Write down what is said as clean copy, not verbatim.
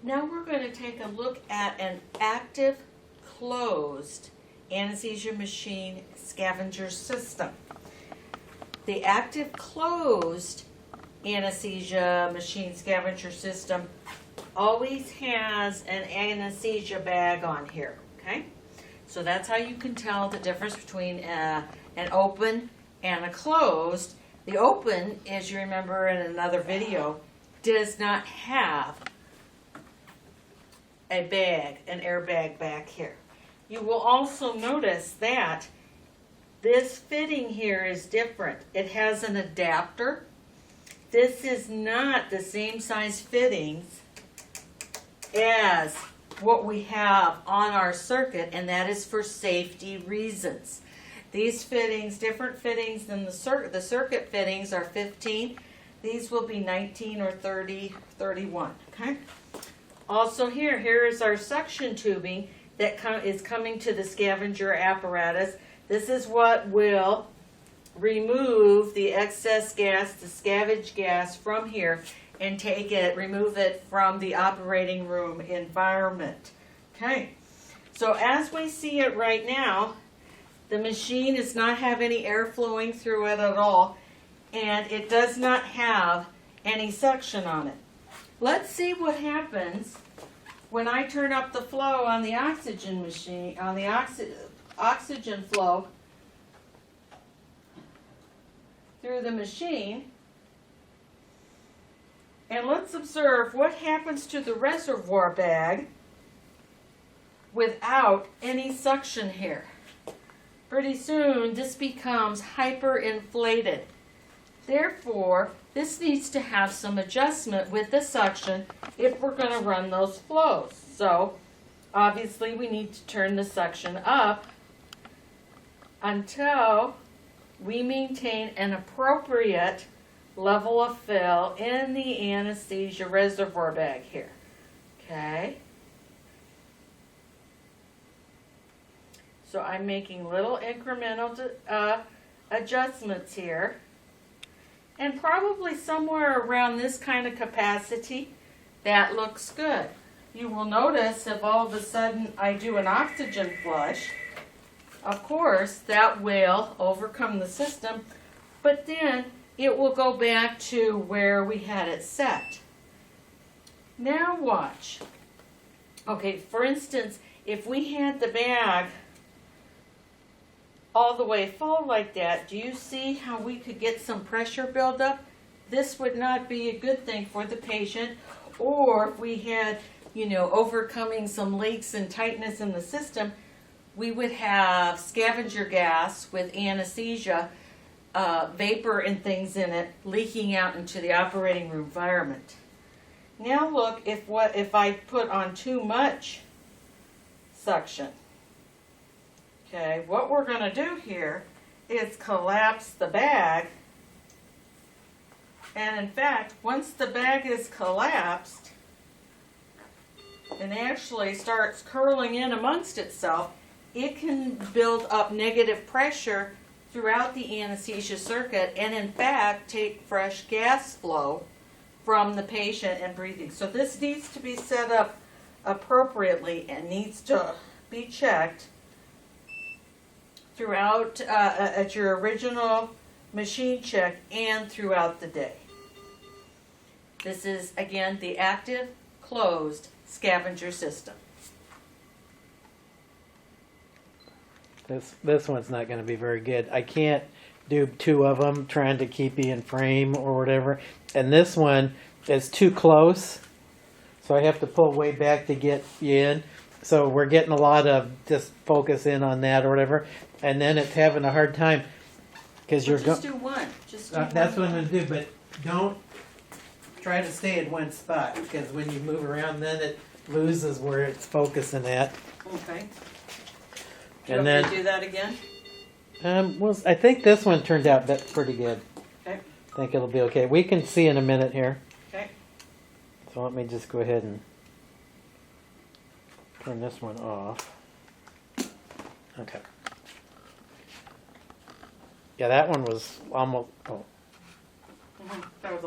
Now we're going to take a look at an active closed anesthesia machine scavenger system. The active closed anesthesia machine scavenger system always has an anesthesia bag on here, okay? So that's how you can tell the difference between an open and a closed. The open, as you remember in another video, does not have a bag, an airbag back here. You will also notice that this fitting here is different. It has an adapter. This is not the same size fittings as what we have on our circuit, and that is for safety reasons. These fittings, different fittings than the circuit fittings are 15. These will be 19 or 30, 31, okay? Also here is our suction tubing that is coming to the scavenger apparatus. This is what will remove the excess gas, the scavenge gas from here and remove it from the operating room environment. Okay, so as we see it right now, the machine does not have any air flowing through it at all, and it does not have any suction on it. Let's see what happens when I turn up the flow on the oxygen machine, on the oxygen flow through the machine. And let's observe what happens to the reservoir bag without any suction here. Pretty soon this becomes hyperinflated. Therefore, this needs to have some adjustment with the suction if we're going to run those flows. So, obviously we need to turn the suction up until we maintain an appropriate level of fill in the anesthesia reservoir bag here. Okay? So I'm making little incremental adjustments here. And probably somewhere around this kind of capacity, that looks good. You will notice if all of a sudden I do an oxygen flush, of course that will overcome the system, but then it will go back to where we had it set. Now watch. Okay, for instance, if we had the bag all the way full like that, do you see how we could get some pressure buildup? This would not be a good thing for the patient. Or if we had, overcoming some leaks and tightness in the system, we would have scavenger gas with anesthesia, vapor and things in it leaking out into the operating room environment. Now look, if I put on too much suction. Okay, what we're going to do here is collapse the bag. And in fact, once the bag is collapsed and actually starts curling in amongst itself, it can build up negative pressure throughout the anesthesia circuit and in fact take fresh gas flow from the patient and breathing. So this needs to be set up appropriately and needs to be checked throughout at your original machine check and throughout the day. This is, again, the active closed scavenger system. This one's not going to be very good. I can't do two of them trying to keep you in frame or whatever. And this one is too close, so I have to pull way back to get you in. So we're getting a lot of just focus in on that or whatever. And then it's having a hard time because you're going. Just do one. Just do that's one. what I'm going to do, but don't try to stay in one spot because when you move around, then it loses where it's focusing at. Okay. And you then want to do that again? Well, I think this one turned out pretty good. Okay. I think it'll be okay. We can see in a minute here. Okay. So let me just go ahead and turn this one off. Okay. Yeah, that one was almost. Oh. That was a